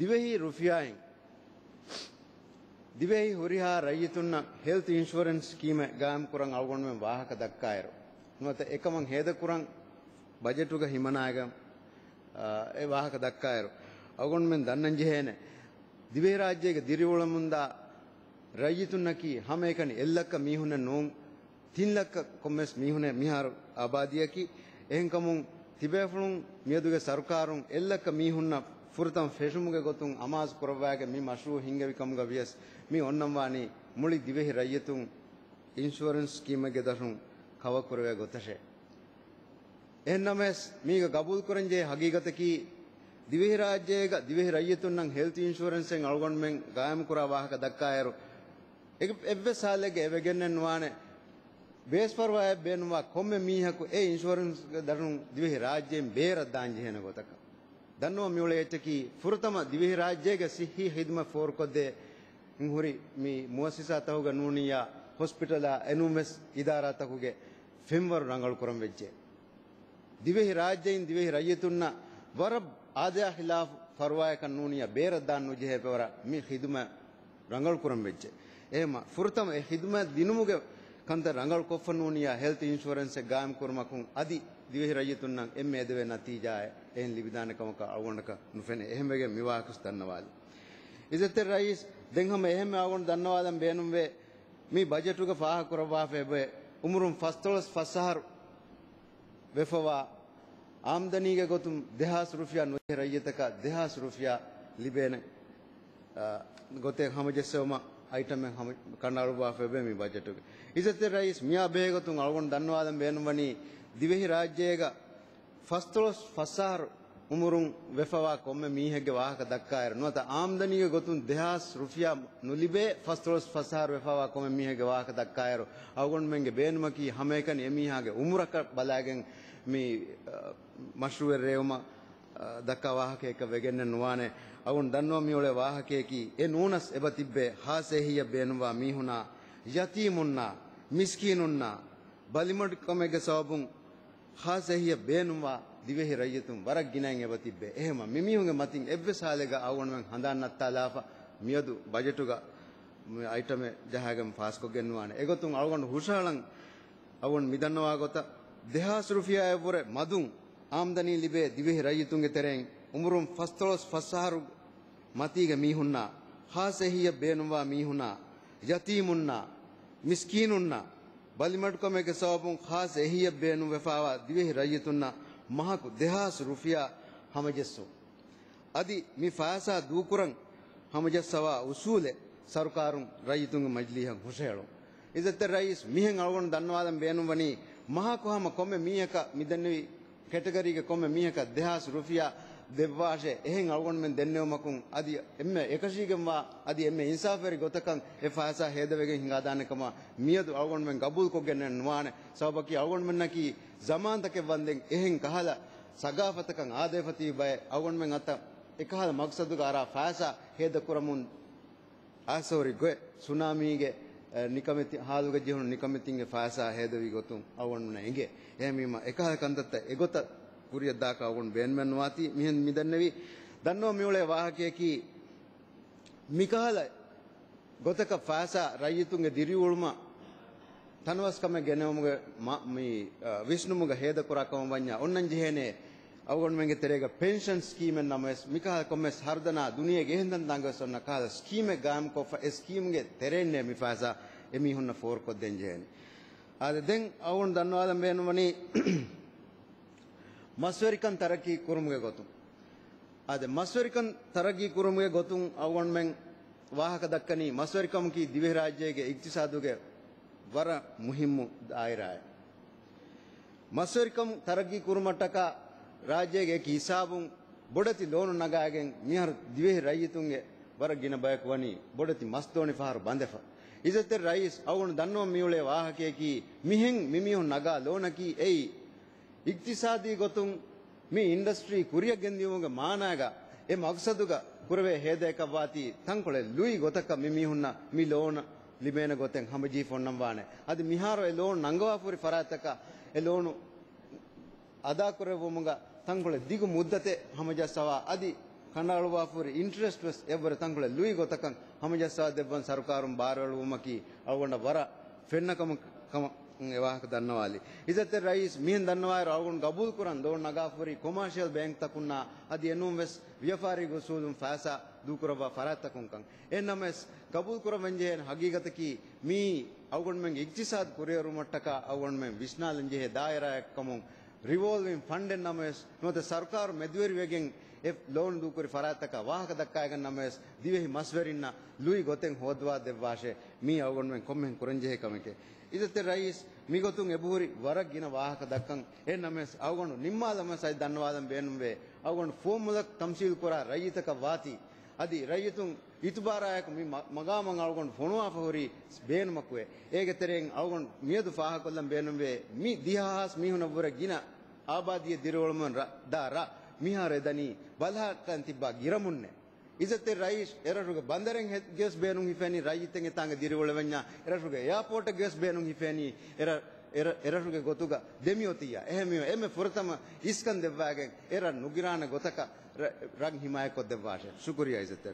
ದಿವೆಹಿ ರುಫಿಯಾಯಿಂ ದಿವೆಹಿ ಹುರಿಹಾ ರೈಯತುನ್ನ health insurance scheme ಗಾಮ್ ಕುರಂ ಅವಗೊಂಡ ಮೆ ವಾಹಕ ದಕ್ಕಾಯರು ನೋತ ಏಕಮಂ ಹೇದ ಕುರಂ ಬಜೆಟುಗ ಹಿಮನಾಗ ඒ වාහක දක්කායරු අවගොන් මෙන් දන්නන් ජෙහෙන දිවේ රාජ්‍යයේ දිරිවල මුන්දා රයිතුන්නකි හැම එකනි එල්ලක මීහුන නෝන් 3 ලක්ක කොම්මස් මීහුන මිහාර ආබාදියකි එහෙන් කමුන් තිබේෆුන් මියදුගේ සර්කාරුන් එල්ලක මීහුන්න ෆුරතම් ෆෙෂුමුගේ ගොතුන් අමාස් කරවාගේ මී මෂරූ හිංගවි කමුග වියස් මී ඔන්නම් වානි මුලි දිවේ රයිතුන් ඉන්ෂුරන්ස් ස්කීමගේ දරුන් කව කරවේ ගොතෂේ එන්නමස් මේක ගබුල් කරන්ජේ හගීගතකි දිවෙහි රාජ්‍යයේක දිවෙහි රයිතුන්නන් හෙල්ත් ඉන්ෂුරන්ස් එකෙන් අල්ගොන්මෙන් ගායම් කුරා වාහක දක්කායරු එක එබ්බ සාලෙගේ එවගෙන්නන් වානේ බේස් පර්වාය බේනවා කොම්මෙ මීහකු ඒ ඉන්ෂුරන්ස් දරුන් දිවෙහි රාජ්‍යයෙන් බේර දාන් ජෙහෙන ගොතක දන්නෝ මියුලේ එච්චකි ෆුරතම දිවෙහි රාජ්‍යයේ සිහි හිදම ෆෝර් කොද්දේ හුරි මී මුවසිසා තහුග නූනියා හොස්පිටල එනුමස් ඉදාරා තහුගේ ෆෙම්වර රංගල් කරම් වෙච්චේ දිවෙහි රාජ්‍යයෙන් දිවෙහි රයිතුන්න වර ආදයා ඛිලාෆ් ෆර්වාය කන්නූනිය බේර දාන්නු ජෙහෙ පවර මේ ඛිදුම රංගල් කුරම් වෙච්ච එහෙම ෆුර්තම ඒ ඛිදුම දිනුමුගේ කන්ත රංගල් කොෆනූනිය හෙල්ත් ඉන්ෂුරන්ස් එක ගාම් කුරමකුන් අදි දිවෙහි රයිතුන්න එම්මේ දෙවේ නතිජාය එහෙන් ලිබිදානකමක අවගොණක නුෆෙන එහෙම වෙගේ මිවාකස් දන්නවාලි ඉසතේ රයිස් දෙන් හැම එහෙම අවගොණ දන්නවාදම් බේනුම් වේ මේ බජට් උක ෆාහ කරවා ෆෙබේ උමුරුම් ෆස්තොලස් ෆසහර් වෙෆවා ආම්දනීගේ ගොතුම් 2000 රුපියා නොහේ රයියතක 2000 රුපියා ලිබේන ගොතේ හමජස්සවම අයිටම් එක හම කණ්ඩායම ෆෙබේ මේ බජට් එක ඉසතේ රයිස් මියා බේ ගොතුම් අලගොන් දන්නවාදම් බේනුවනි දිවෙහි රාජ්‍යයේක ෆස්තොලස් ෆසහර් උමුරුම් වෙෆවා කොම්මේ මීහෙගේ වාහක දක්කායර නොත ආම්දනීගේ ගොතුම් 2000 රුපියා නුලිබේ ෆස්තොලස් ෆසහර් වෙෆවා කොම්මේ මීහෙගේ වාහක දක්කායර අවගොන් මෙන්ගේ බේනුමකි හැම එකනි එමීහාගේ උමුරක බලාගෙන් මේ මෂරූර් රේවම දක්කා වාහකයක වෙගෙන්න නුවානේ අවුන් දන්නවා මියෝලේ වාහකයකි ඒ නූනස් එබ තිබ්බේ හාසෙහිය බේනුවා මීහුනා යතීමුන්නා මිස්කීනුන්නා බලිමඩ් කමගේ සවබුන් හාසෙහිය බේනුවා දිවෙහි රයිතුම් වරක් ගිනන් එබ තිබ්බේ එහෙම මිමිහුගේ මතින් එව්වසාලේක අවුන් මෙන් හඳන්නත්තාලාෆා මියදු බජටුග අයිටම ජහගම් ෆාස්කො ගෙන්වානේ ඒගොතුන් අවුන් හුෂාලන් අවුන් මිදන්නවා ගොත 2000 රුපියා වර මදුන් ආම්දනී ලිබේ දිවෙහි රයිතුන්ගේ තරෙන් උමුරුම් ෆස්තොලස් ෆසහරු මතීගේ මීහුන්නා හාසෙහිය බේනුවා මීහුනා යතීමුන්නා මිස්කීනුන්නා බලිමඩ්කමගේ සවබුන් හාසෙහිය බේනු වෙෆාවා දිවෙහි රයිතුන්නා මහකු 2000 රුපියා හමජස්සෝ අදි මි ෆාසා දූකුරන් හමජස්සවා උසූලේ සර්කාරුන් රයිතුන්ගේ මජ්ලිහන් හුෂේලෝ ඉදත රයිස් මිහෙන් අලගොන් දන්නවාදම් බේනුවනි මහකෝහම කොම්මේ මීහක මිදන්නවි කැටගරියක කොම්මේ මීහක 2000 රුපියා දෙවවාෂේ එහෙන් අලගොන් මෙන් දෙන්නවමකුන් අදි එම්මේ එකශීගෙම්වා අදි එම්මේ ඉන්සාෆරි ගොතකන් එෆාසා හේදවෙගෙන් හිඟා දාන්නකම මියදු අලගොන් මෙන් ගබුල් කොගෙන්න නුවානේ සවබකි අලගොන් මෙන් නකි zamaantake වන්දෙන් එහෙන් කහලා සගාෆතකන් ආදේෆති බය අලගොන් මෙන් අත එකහල මක්සදුක අරා ෆාසා හේද කුරමුන් ආසෝරි ගො සුනාමීගේ නිකමෙති හාලුගේ ජීවන නිකමෙතින්ගේ ෆාසා හේදවි ගොතුන් අවුන් නැගේ එහෙමීම එකහල කන්දත්ත එගොත කුරිය දාක අවුන් බෙන්මන් වාති මිහෙන් මිදන්නේවි දන්නෝ මියුලේ වාහකයේකි මිකහල ගොතක ෆාසා රයිතුන්ගේ දිරියුල්ම තනවස්කම ගෙනවමුගේ මේ විෂ්ණුමුගේ හේද කුරකම වඤ්ඤා ඔන්නන් ජෙහෙනේ අවගොන් මෙන්ගේ තෙරේක පෙන්ෂන් ස්කීම් එන් නමස් මිකහල කොම්මස් හර්දනා දුනියේ ගෙහෙන්දන් දංගසොන්න කාල ස්කීම් එක ගාම් කොෆ ස්කීම් ගේ තෙරෙන්නේ මිෆාසා එමි හොන්න ෆෝර් කොද්දෙන් ජෙහෙනේ ආද දෙන් අවුන් දන්නවාදම් බේනුවනි මස්වරිකන් තරකි කුරුමුගේ ගොතුන් ආද මස්වරිකන් තරකි කුරුමුගේ ගොතුන් අවුන් මෙන් වාහක දක්කනි මස්වරිකම් කි දිවෙහි රාජ්‍යයේ ඉක්තිසාදුගේ වර මුහිම්මු දායරාය මස්වරිකම් තරකි කුරුමටක රාජ්‍යයේ කිසාබුන් බොඩති ලෝණු නගාගෙන් මිහර දිවෙහි රයිතුන්ගේ වර ගින බයක් වනි බොඩති මස්තෝනි ෆාරු බඳෙෆ ඉසතේ රයිස් අවුන් දන්නෝ මියුලේ වාහකයේකි මිහෙන් මිමිහුන් නගා ලෝණකි එයි ඉක්තිසාදී ගොතුන් මේ ඉන්ඩස්ට්‍රි කුරිය ගෙන්දියුමුගේ මානාගා ඒ මක්සදුග කුරවේ හේදයක වාති තංකොලේ ලුයි ගොතක මිමිහුන්න මි ලෝණ ලිබේන ගොතෙන් හමජී ෆොන්නම් වානේ අද මිහාරෝ ඒ ලෝණ නංගවාපුරි ෆරාතක ඒ ලෝණු අදා කරවමුග තංකොලේ දිගු මුද්දතේ හමජස්සවා අදි ಕಂಡಾಳುವಾಫುರಿ ಇಂಟ್ರೆಸ್ಟ್ ವೆಸ್ ಎವ್ವರ ತಂಗುಳೆ ಲೂಯಿ ಗೊತ್ತಕಂ ಹಮಜಸ್ಸಾ ದೆವ್ವನ್ ಸರ್ಕಾರಂ ಬಾರಳುಮಕಿ ಅವಗೊಂಡ ವರ ಫೆನ್ನಕಮ ಕಮ ವಾಹಕ ದನ್ನವಾಲಿ ಇದತ್ತೆ ರೈಸ್ ಮೀನ್ ದನ್ನವಾರ ಅವಗೊಂಡ ಗಬೂಲ್ ಕುರನ್ ದೋ ನಗಾಫುರಿ ಕಮರ್ಷಿಯಲ್ ಬ್ಯಾಂಕ್ ತಕುನ್ನ ಅದು ಎನ್ನುಂ ವೆಸ್ ವ್ಯಾಪಾರಿಗು ಸೂದುಂ ಫಾಸಾ ದೂಕುರಬ ಫರಾತ್ ತಕುಂಕಂ ಎನ್ನಮೆಸ್ ಗಬೂಲ್ ಕುರ ವಂಜೆ ಹಗೀಗತಕಿ ಮೀ ಅವಗೊಂಡ ಮೆಂಗ್ ಇಕ್ತಿಸಾದ್ ಕುರಿಯರು ಮಟ್ಟಕ ಅವಗೊಂಡ ಮೆಂಗ್ ವಿಸ್ನಾಲಂಜೆ ದಾಯರಾ ಕಮುಂ ರಿವಾಲ್ವಿಂಗ್ ಫಂಡ್ ಎನ್ನಮೆಸ್ ನೋತೆ ಸರ್ಕಾರ ಮೆದ್ವೇರಿ ವೆಗೆಂಗ್ ಎಫ್ ಲೋನ್ ದೂಕುರಿ ಫರಾತಕ ವಾಹಕ ದಕ್ಕಾಯಗನ್ ನಮೆಸ್ ದಿವೆಹಿ ಮಸ್ವೆರಿನ್ನ ಲೂಯಿ ಗೊತೆಂ ಹೋದ್ವಾ ದೆವ್ವಾಶೆ ಮೀ ಅವಗೊಂಡ ಮೆಂಗ್ ಕೊಮ್ಮೆಂ ಕುರಂಜೆ ಕಮಕೆ ಇದತ್ತೆ ರೈಸ್ ಮಿಗೊತುಂ ಎಬೂರಿ ವರಗಿನ ವಾಹಕ ದಕ್ಕಂ ಎ ನಮೆಸ್ ಅವಗೊಂಡು ನಿಮ್ಮಾದಮ ಸೈ ದನ್ನವಾದಂ ಬೇನುಂವೆ ಅವಗೊಂಡು ಫೋಮ್ ಮುದಕ್ ತಮ್ಸೀಲ್ ಕುರ ರೈತಕ ವಾತಿ ಅದಿ ರೈತುಂ ಇತುಬಾರಾಯಕ ಮಿ ಮಗಾಮಂ ಅವಗೊಂಡು ಫೋನುವಾ ಫಹೋರಿ ಬೇನು ಮಕ್ವೆ ಏಗೆ ತೆರೆಂ ಅವಗೊಂಡು ಮಿಯದು ಫಾಹಕೊಲ್ಲಂ ಬೇನುಂವೆ ಮಿ ದಿಹಾಸ್ ಮೀಹುನವರ ಗಿನ ಆಬಾದಿಯ ದಿರೋಳಮನ್ ದಾರ ಮಿಹಾರೆ ದನಿ ಬಲ್ಹಾಟನ್ ತಿಬ್ಬಾ ಗಿರಮುನ್ನೆ ಇದತ್ತೆ ರೈಸ್ ಎರರುಗೆ ಬಂದರೆಂ ಗೆಸ್ ಬೇನುಂ ಹಿಫೆನಿ ರೈತೆಂಗೆ ತಾಂಗ ದಿರಿವಳವೆನ್ನ ಎರರುಗೆ ಏರ್ಪೋರ್ಟ್ ಗೆಸ್ ಬೇನುಂ ಹಿಫೆನಿ ಎರರುಗೆ ಗೊತುಗ ದೆಮಿಯೋತಿಯ ಎಹಮಿಯೋ ಎಮೆ ಫುರತಮ ಇಸ್ಕನ್ ದೆವ್ವಾಗೆ ಎರ ನುಗಿರಾನ ಗೊತಕ ರಗ್ ಹಿಮಾಯ ಕೊದ್ದೆವ್ವಾಶೆ ಶುಕ್ರಿಯಾ ಇದತ್ತೆ